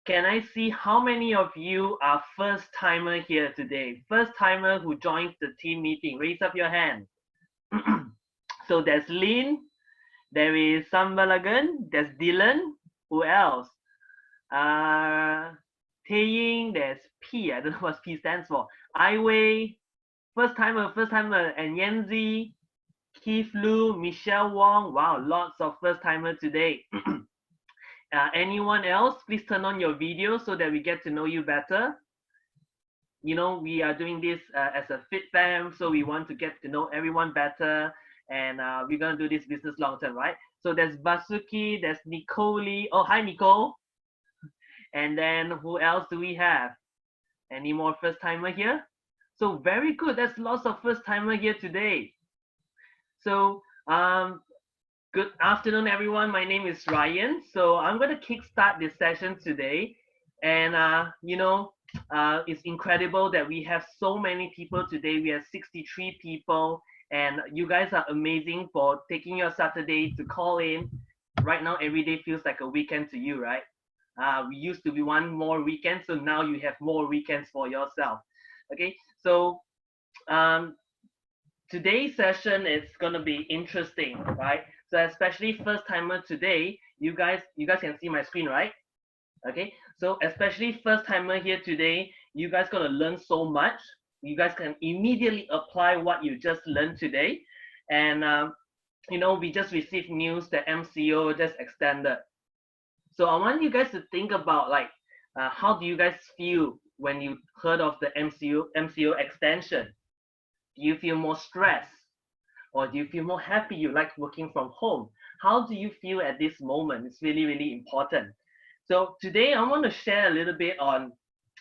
Can I see how many of you are first timer here today? First timer who joins the team meeting. Raise up your hand. So there's Lynn, there is Sambalagan, there's Dylan. Who else? Taeying, there's P. I don't know what P stands for. Iway, first timer, and Yanzi, Keith Lu, Michelle Wong. Wow, lots of first timer today. Anyone else? Please turn on your video so that we get to know you better. You know, we are doing this as a fit fam, so we want to get to know everyone better, and we're gonna do this business long term, right? So there's Basuki, there's Nicole. Oh, hi Nicole. And then who else do we have? Any more first timer here? So very good. There's lots of first timer here today. So good afternoon, everyone. My name is Ryan. So I'm going to kickstart this session today. And, it's incredible that we have so many people today. We have 63 people. And you guys are amazing for taking your Saturday to call in. Right now, every day feels like a weekend to you, right? We used to be one more weekend. So now you have more weekends for yourself. Okay. So today's session is going to be interesting, right? So especially first timer today, you guys can see my screen, right? Okay, so especially first timer here today, you guys gonna learn so much. You guys can immediately apply what you just learned today. And we just received news that MCO just extended. So I want you guys to think about how do you guys feel when you heard of the MCO extension? Do you feel more stressed? Or do you feel more happy you like working from home? How do you feel at this moment? It's really, really important. So today I want to share a little bit on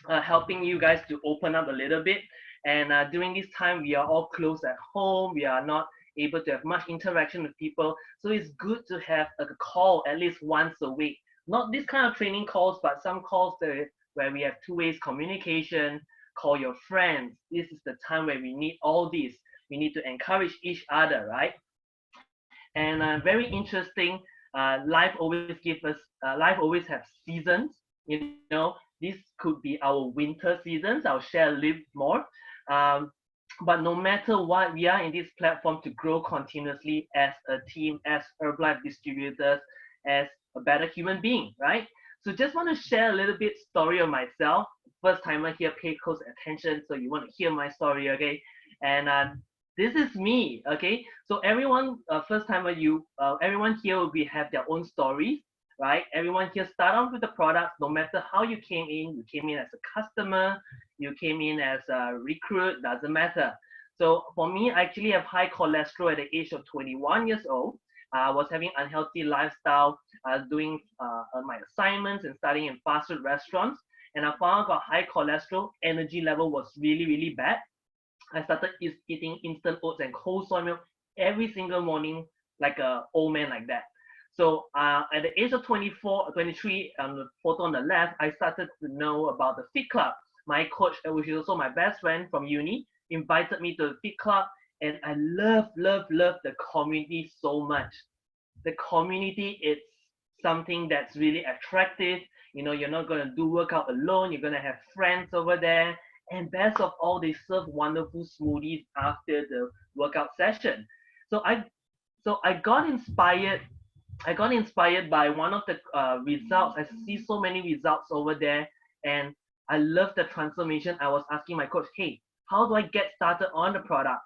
helping you guys to open up a little bit. And during this time, we are all close at home. We are not able to have much interaction with people. So it's good to have a call at least once a week. Not this kind of training calls, but some calls where we have two ways communication, call your friends. This is the time where we need all these. We need to encourage each other, right? And very interesting. Life always has seasons. This could be our winter seasons. I'll share a little more. But no matter what, we are in this platform to grow continuously as a team, as Herbalife distributors, as a better human being, right? So just want to share a little bit story of myself. First timer here, pay close attention. So you want to hear my story, okay? And this is me, okay? So everyone, first timer, everyone here will have their own stories, right? Everyone here start off with the product. No matter how you came in as a customer, you came in as a recruit, doesn't matter. So for me, I actually have high cholesterol at the age of 21 years old. I was having unhealthy lifestyle, doing my assignments and studying in fast food restaurants. And I found out got high cholesterol, energy level was really, really bad. I started eating instant oats and whole soy milk every single morning, like an old man like that. So at the age of 23, on the photo on the left, I started to know about the Fit Club. My coach, which is also my best friend from uni, invited me to the Fit Club, and I love the community so much. The community, it's something that's really attractive. You're not going to do workout alone. You're going to have friends over there. And best of all, they serve wonderful smoothies after the workout session. So I got inspired. I got inspired by one of the results. I see so many results over there, and I love the transformation. I was asking my coach, hey, how do I get started on the products?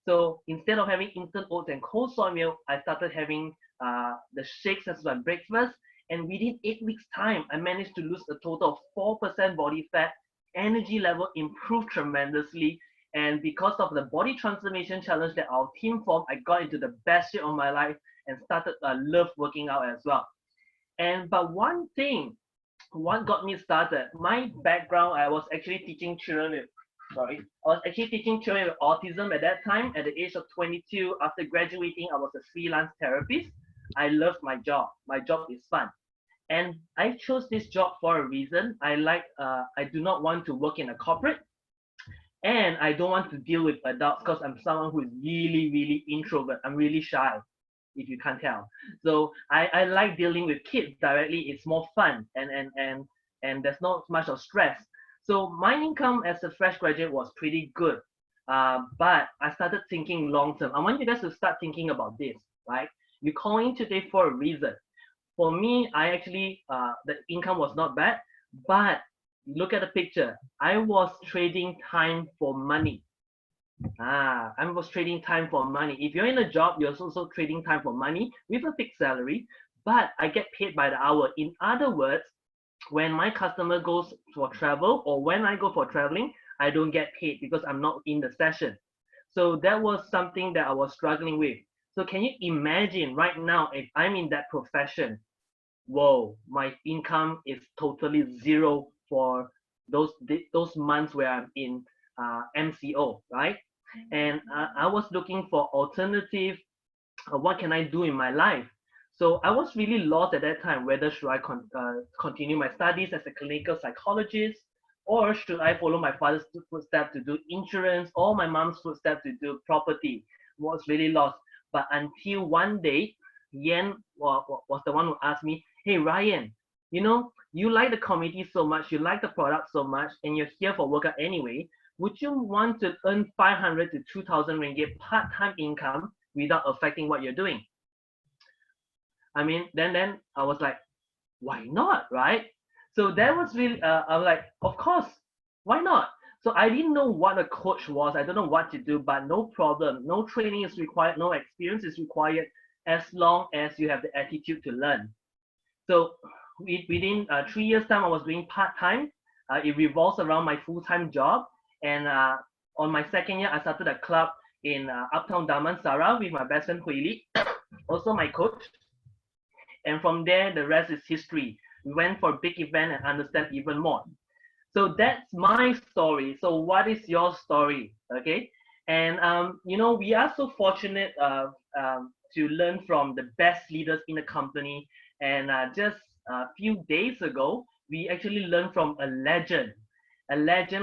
So instead of having instant oats and cold soy milk, I started having the shakes as my breakfast. And within 8 weeks' time, I managed to lose a total of 4% body fat. Energy level improved tremendously. And because of the body transformation challenge that our team formed, I got into the best shape of my life and started love working out as well. But one thing, what got me started, my background, I was actually teaching children with autism at that time. At the age of 22, after graduating, I was a freelance therapist. I loved my job. My job is fun. And I chose this job for a reason. I do not want to work in a corporate, and I don't want to deal with adults because I'm someone who is really, really introvert. I'm really shy, if you can't tell. So I like dealing with kids directly. It's more fun. And and there's not much of stress. So my income as a fresh graduate was pretty good. But I started thinking long term. I want you guys to start thinking about this, right? You call in today for a reason. For me, I actually the income was not bad, but look at the picture. I was trading time for money. I was trading time for money. If you're in a job, you're also trading time for money with a fixed salary, but I get paid by the hour. In other words, when my customer goes for travel or when I go for traveling, I don't get paid because I'm not in the session. So that was something that I was struggling with. So can you imagine right now if I'm in that profession? Whoa, my income is totally zero for those months where I'm in MCO, right? And I was looking for alternative. What can I do in my life? So I was really lost at that time. Whether should I continue my studies as a clinical psychologist, or should I follow my father's footsteps to do insurance, or my mom's footsteps to do property? Was really lost. But until one day, Yan was the one who asked me, "Hey Ryan, you like the community so much, you like the product so much, and you're here for workout anyway. Would you want to earn 500 to 2,000 ringgit part-time income without affecting what you're doing?" I mean, then I was like, why not, right? So that was really, I was like, of course, why not? So I didn't know what a coach was. I don't know what to do, but no problem. No training is required. No experience is required as long as you have the attitude to learn. So within 3 years time, I was doing part-time. It revolves around my full-time job. And on my second year, I started a club in Uptown Damansara with my best friend Hui Li, also my coach. And from there, the rest is history. We went for a big event and understand even more. So that's my story. So what is your story? Okay. And we are so fortunate to learn from the best leaders in the company. And just a few days ago, we actually learned from a legend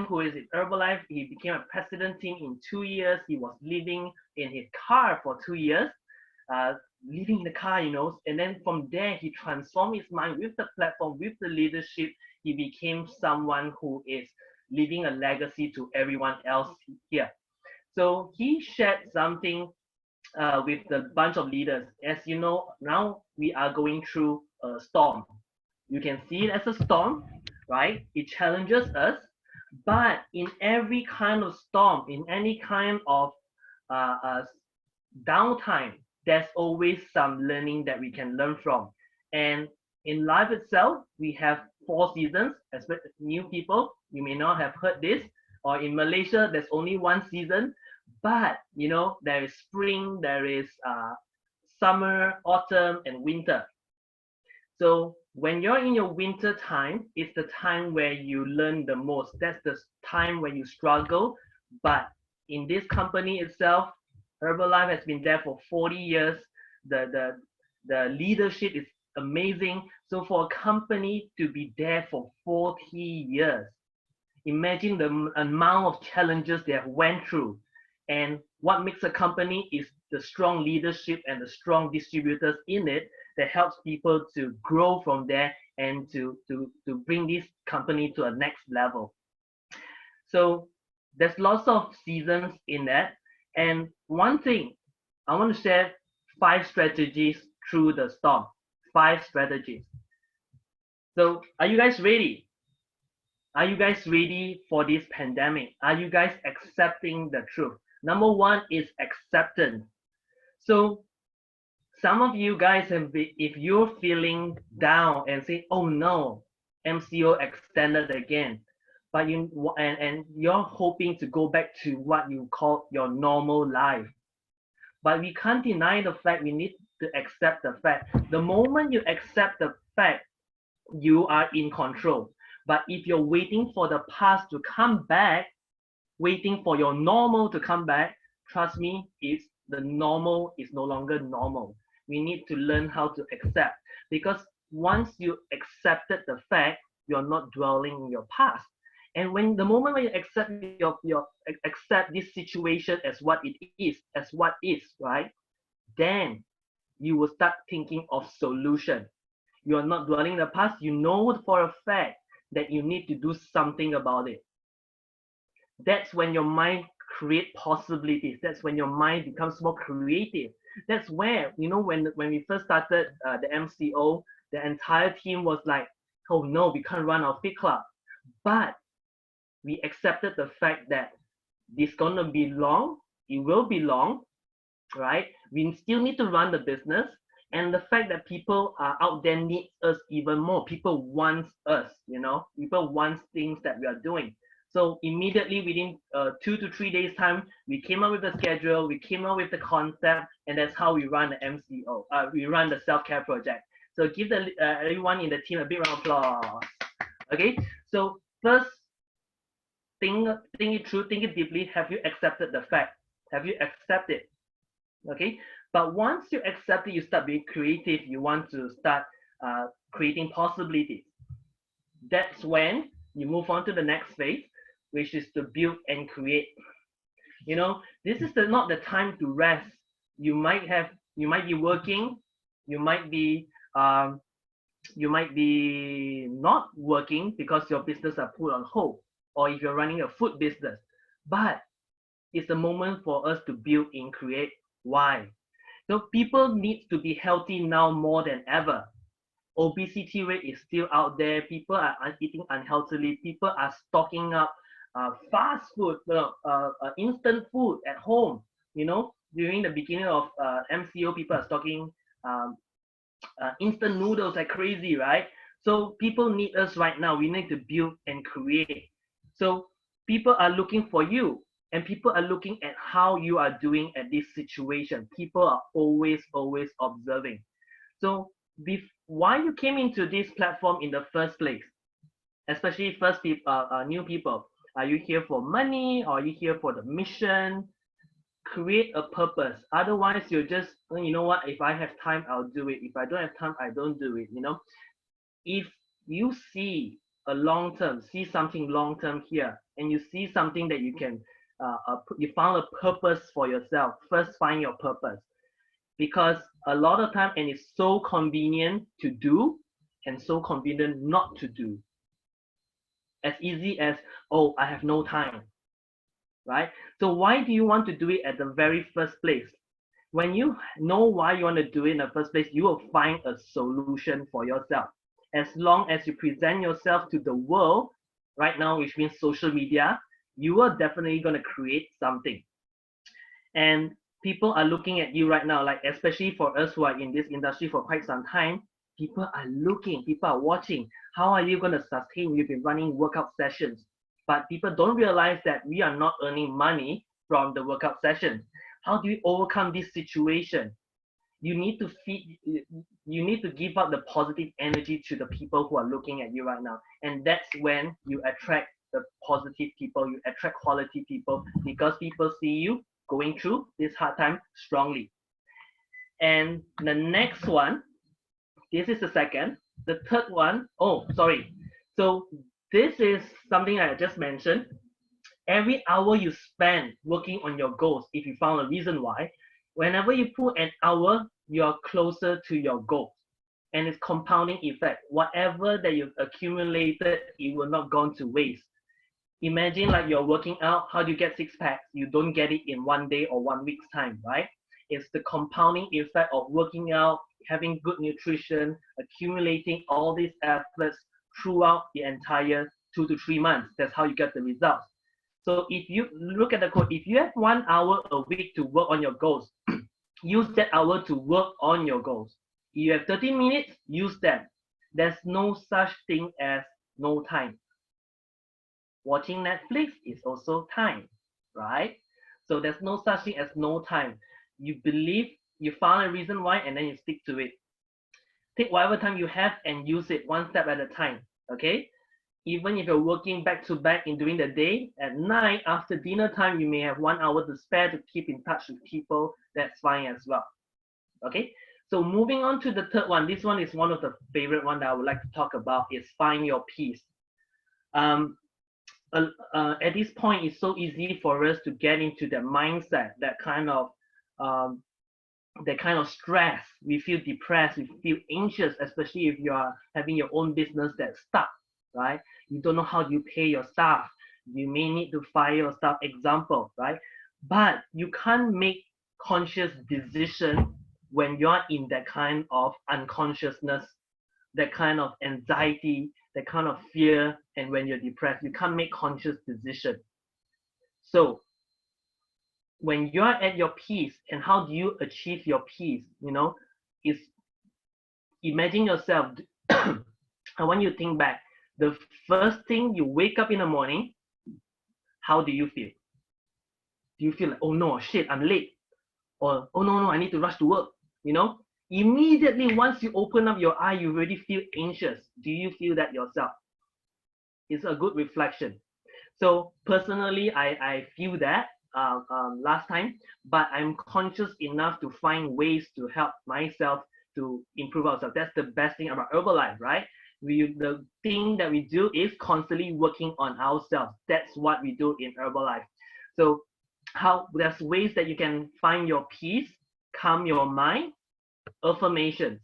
who is in Herbalife. He became a president team in 2 years. He was living in his car for 2 years. Living in the car, and then from there he transformed his mind with the platform, with the leadership. He became someone who is leaving a legacy to everyone else here. So he shared something with the bunch of leaders. As you know, now we are going through a storm. You can see it as a storm, right? It challenges us, but in every kind of storm, in any kind of downtime, there's always some learning that we can learn from. And in life itself, we have 4 seasons. As new people, you may not have heard this, or in Malaysia, there's only one season. But there is spring, there is summer, autumn, and winter. So when you're in your winter time, it's the time where you learn the most. That's the time when you struggle. But in this company itself, Herbalife has been there for 40 years. The leadership is amazing. So for a company to be there for 40 years, imagine the amount of challenges they have went through. And what makes a company is the strong leadership and the strong distributors in it that helps people to grow from there and to bring this company to a next level. So there's lots of seasons in that. And one thing, I want to share 5 strategies through the storm. 5 strategies. So are you guys ready? Are you guys ready for this pandemic? Are you guys accepting the truth? Number 1 is acceptance. So some of you guys if you're feeling down and say, oh no, MCO extended again, but you're hoping to go back to what you call your normal life. But we can't deny the fact. We need to accept the fact. The moment you accept the fact, you are in control. But if you're waiting for the past to come back, waiting for your normal to come back, trust me, the normal is no longer normal. We need to learn how to accept, because once you accepted the fact, you're not dwelling in your past. And when the moment when you accept accept this situation as what it is, right? Then you will start thinking of solution. You are not dwelling in the past. You know for a fact that you need to do something about it. That's when your mind create possibilities. That's when your mind becomes more creative. That's where, when we first started the MCO, the entire team was like, oh no, we can't run our fit club. But we accepted the fact that it's gonna be long, it will be long, right? We still need to run the business. And the fact that people are out there need us even more. People want us, people want things that we are doing. So immediately within 2 to 3 days time, we came up with a schedule, we came up with the concept, and that's how we run the MCO. We run the self-care project. So give everyone in the team a big round of applause. Okay, so first, think it through, think it deeply. Have you accepted the fact? Have you accepted? Okay, but once you accept it, you start being creative. You want to start creating possibilities. That's when you move on to the next phase, which is to build and create. This is not the time to rest. You might be working, you might be not working because your business are put on hold, or if you're running a food business. But it's a moment for us to build and create. Why? So people need to be healthy now more than ever. Obesity rate is still out there. People are eating unhealthily. People are stocking up fast food, instant food at home. During the beginning of MCO, people are stocking instant noodles like crazy, right? So people need us right now. We need to build and create. So people are looking for you, and people are looking at how you are doing at this situation. People are always observing. So why you came into this platform in the first place, especially first people, new people? Are you here for money, or are you here for the mission? Create a purpose. Otherwise, you're just, you know what? If I have time, I'll do it. If I don't have time, I don't do it. If you see see something long term here, and you see something that you can, you found a purpose for yourself. First, find your purpose, because a lot of time, and it's so convenient to do, and so convenient not to do. As easy as, oh, I have no time, right? So why do you want to do it at the very first place? When you know why you want to do it in the first place, you will find a solution for yourself. As long as you present yourself to the world right now, which means social media, you are definitely going to create something. And people are looking at you right now, like especially for us who are in this industry for quite some time, people are looking, people are watching. How are you going to sustain? You've been running workout sessions, but people don't realize that we are not earning money from the workout sessions. How do you overcome this situation? You need to give out the positive energy to the people who are looking at you right now. And that's when you attract the positive people, you attract quality people, because people see you going through this hard time strongly. And the next one, this is the second. The third one, oh, sorry. So this is something I just mentioned. Every hour you spend working on your goals, if you found a reason why, whenever you put an hour, you're closer to your goals. And it's compounding effect. Whatever that you've accumulated, it will not go to waste. Imagine like you're working out. How do you get six packs? You don't get it in 1 day or 1 week's time, right? It's the compounding effect of working out, having good nutrition, accumulating all these efforts throughout the entire 2 to 3 months. That's how you get the results. So if you look at the code, if you have 1 hour a week to work on your goals, use that hour to work on your goals. If you have 30 minutes, use them. There's no such thing as no time. Watching Netflix is also time, right? So there's no such thing as no time. You believe, you found a reason why, and then you stick to it. Take whatever time you have and use it one step at a time, okay? Even if you're working back to back during the day, at night after dinner time, you may have 1 hour to spare to keep in touch with people. That's fine as well. Okay, so moving on to the third one. This one is one of the favorite one that I would like to talk about, is find your peace. At this point, it's so easy for us to get into the mindset, that kind of stress. We feel depressed, we feel anxious, especially if you are having your own business that's stuck, right? You don't know how you pay your staff. You may need to fire your staff, example, right? But you can't make conscious decision when you're in that kind of unconsciousness, that kind of anxiety, that kind of fear, and when you're depressed, you can't make conscious decision. So when you're at your peace, and how do you achieve your peace? Is imagine yourself. I want you to think back. The first thing you wake up in the morning, how do you feel? Do you feel like, oh no, shit, I'm late? Or, oh no, I need to rush to work? Immediately once you open up your eye, you already feel anxious. Do you feel that yourself? It's a good reflection. So personally, I feel that last time, but I'm conscious enough to find ways to help myself to improve ourselves. That's the best thing about Herbalife, right? The thing that we do is constantly working on ourselves. That's what we do in Herbalife. So there's ways that you can find your peace, calm your mind. Affirmations.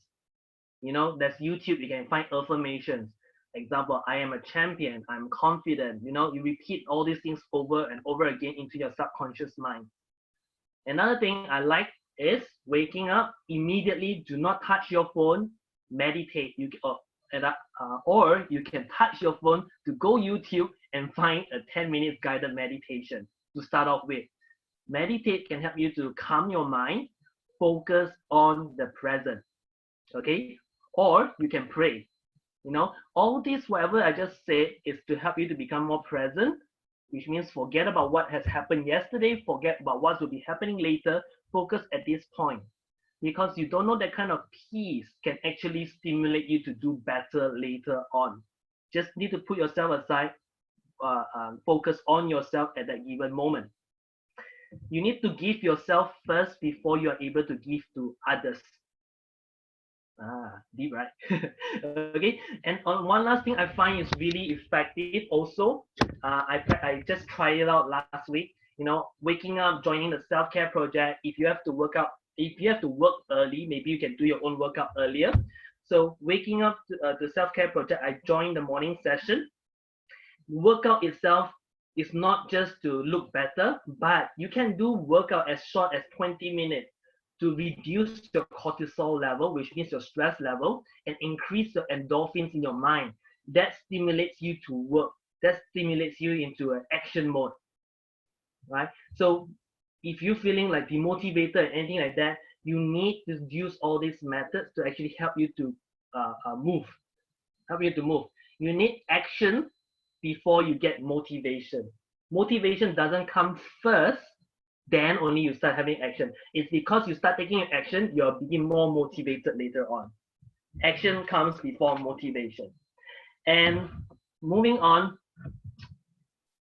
There's YouTube, you can find affirmations. Example, I am a champion, I'm confident. You repeat all these things over and over again into your subconscious mind. Another thing I like is waking up immediately, do not touch your phone, meditate. Or you can touch your phone to go YouTube and find a 10-minute guided meditation to start off with. Meditate can help you to calm your mind, focus on the present. Okay? Or you can pray. All this, whatever I just said, is to help you to become more present, which means forget about what has happened yesterday, forget about what will be happening later, focus at this point. Because you don't know that kind of peace can actually stimulate you to do better later on. Just need to put yourself aside, focus on yourself at that given moment. You need to give yourself first before you are able to give to others. Deep, right? Okay. And one last thing I find is really effective also. I just tried it out last week. Waking up, joining the self-care project. If you have to work early, maybe you can do your own workout earlier. So waking up to the self-care project, I joined the morning session. Workout itself is not just to look better, but you can do workout as short as 20 minutes to reduce your cortisol level, which means your stress level, and increase your endorphins in your mind. That stimulates you to work. That stimulates you into an action mode, right? So if you're feeling like demotivated or anything like that, you need to use all these methods to actually help you to move. You need action before you get motivation. Motivation doesn't come first, then only you start having action. It's because you start taking action, you're being more motivated later on. Action comes before motivation. And moving on,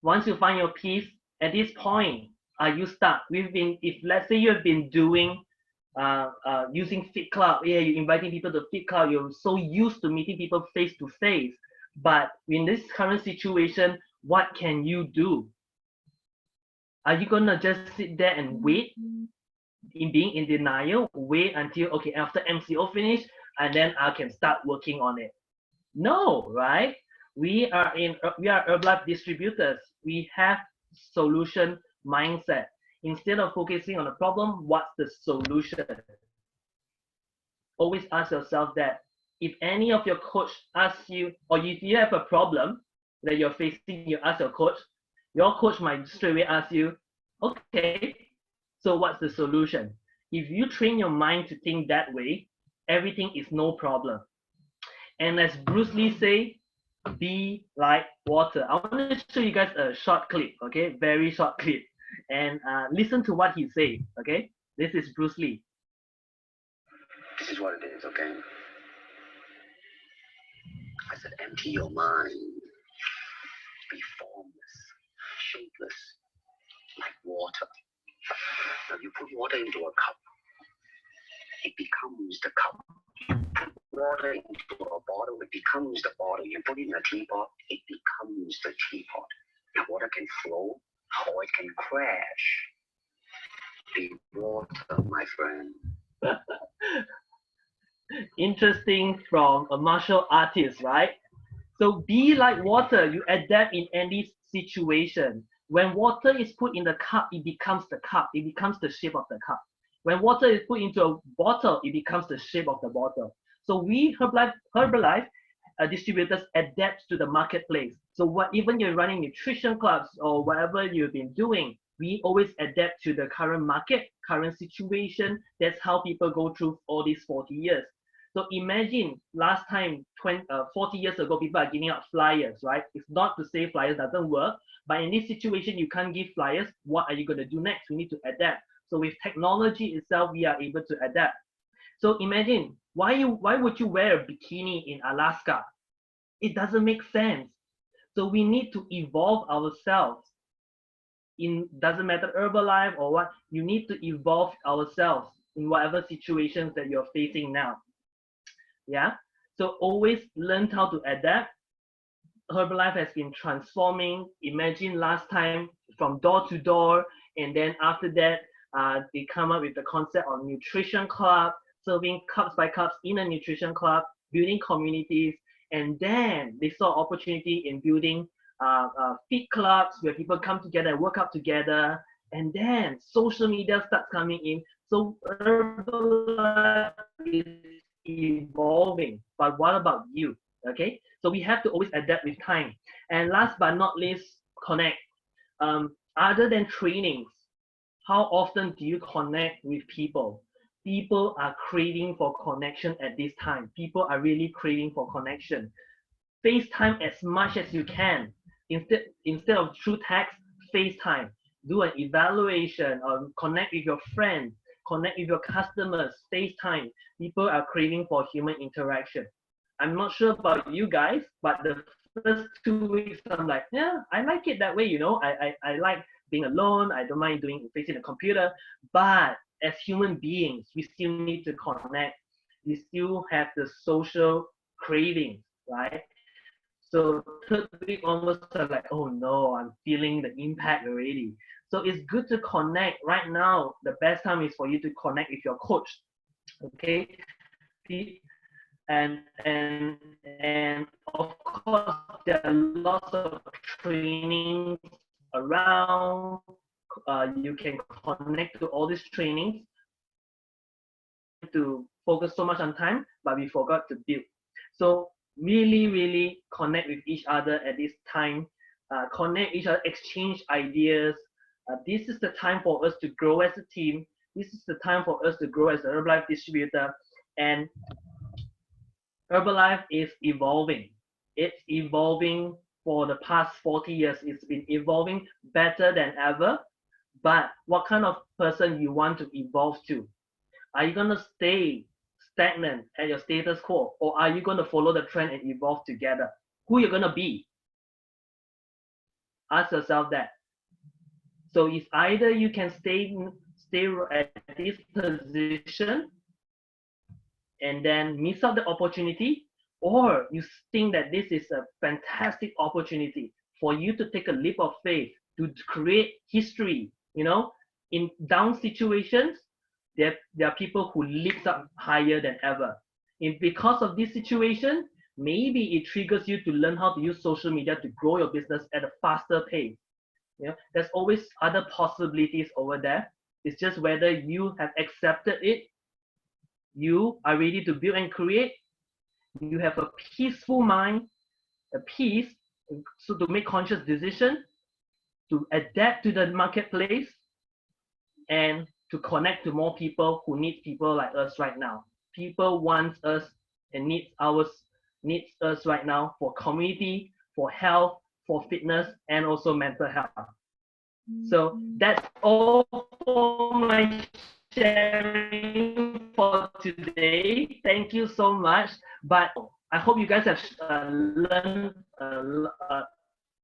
once you find your peace, at this point, you start. If let's say you have been doing using Fit Club, you're inviting people to Fit Club, you're so used to meeting people face to face. But in this current situation, what can you do? Are you gonna just sit there and wait, being in denial, wait until okay after MCO finish, and then I can start working on it? No, right? We are Herbalife distributors. We have solution mindset. Instead of focusing on the problem, what's the solution? Always ask yourself that. If any of your coach asks you, or if you have a problem that you're facing, you ask your coach might straight away ask you, okay, so what's the solution? If you train your mind to think that way, everything is no problem. And as Bruce Lee say, be like water. I want to show you guys a short clip, okay? Very short clip. And listen to what he says, okay? This is Bruce Lee. This is what it is, okay? I said, empty your mind. Be formless, shapeless, like water. Now you put water into a cup, it becomes the cup. You put water into a bottle, it becomes the bottle. You put it in a teapot, it becomes the teapot. Now water can flow or it can crash. Be water, my friend. Interesting from a martial artist, right? So be like water, you adapt in any situation. When water is put in the cup, it becomes the cup, it becomes the shape of the cup. When water is put into a bottle, it becomes the shape of the bottle. So we Herbalife distributors adapt to the marketplace. So even you're running nutrition clubs or whatever you've been doing, we always adapt to the current market, current situation. That's how people go through all these 40 years. So imagine last time, 40 years ago, people are giving out flyers, right? It's not to say flyers doesn't work, but in this situation, you can't give flyers. What are you going to do next? We need to adapt. So with technology itself, we are able to adapt. So imagine, why would you wear a bikini in Alaska? It doesn't make sense. So we need to evolve ourselves. Doesn't matter Herbalife or what, you need to evolve ourselves in whatever situations that you're facing now. Yeah. So always learn how to adapt. Herbalife has been transforming. Imagine last time from door to door, and then after that, they come up with the concept of nutrition club, serving cups by cups in a nutrition club, building communities, and then they saw opportunity in building fit clubs where people come together and work out together, and then social media starts coming in. So Herbalife is evolving. But what about you? Okay, so we have to always adapt with time. And last but not least, connect. Other than trainings, how often do you connect with people? People are craving for connection at this time. People are really craving for connection. FaceTime as much as you can. Instead of through text, FaceTime. Do an evaluation or connect with your friends, connect with your customers, FaceTime. People are craving for human interaction. I'm not sure about you guys, but the first 2 weeks, I'm like, yeah, I like it that way, you know. I like being alone. I don't mind facing the computer. But as human beings, we still need to connect. We still have the social cravings, right? So third week onwards, I'm like, oh no, I'm feeling the impact already. So it's good to connect. Right now, the best time is for you to connect with your coach. Okay. And of course there are lots of trainings around. You can connect to all these trainings to focus so much on time, but we forgot to build. So really connect with each other at this time. Connect each other, exchange ideas. This is the time for us to grow as a team. This is the time for us to grow as a Herbalife distributor. And Herbalife is evolving. It's evolving for the past 40 years. It's been evolving better than ever. But what kind of person you want to evolve to? Are you going to stay stagnant at your status quo, or are you going to follow the trend and evolve together? Who you're going to be? Ask yourself that. So it's either you can stay at this position and then miss out the opportunity, or you think that this is a fantastic opportunity for you to take a leap of faith to create history. You know, in down situations, there are people who leaps up higher than ever. And because of this situation, maybe it triggers you to learn how to use social media to grow your business at a faster pace. You know, there's always other possibilities over there. It's just whether you have accepted it, you are ready to build and create, you have a peaceful mind, a peace, so to make conscious decisions, to adapt to the marketplace, and to connect to more people who need people like us right now. People want us and needs us right now for community, for health, for fitness, and also mental health. So that's all for my sharing for today. Thank you so much. But I hope you guys have learned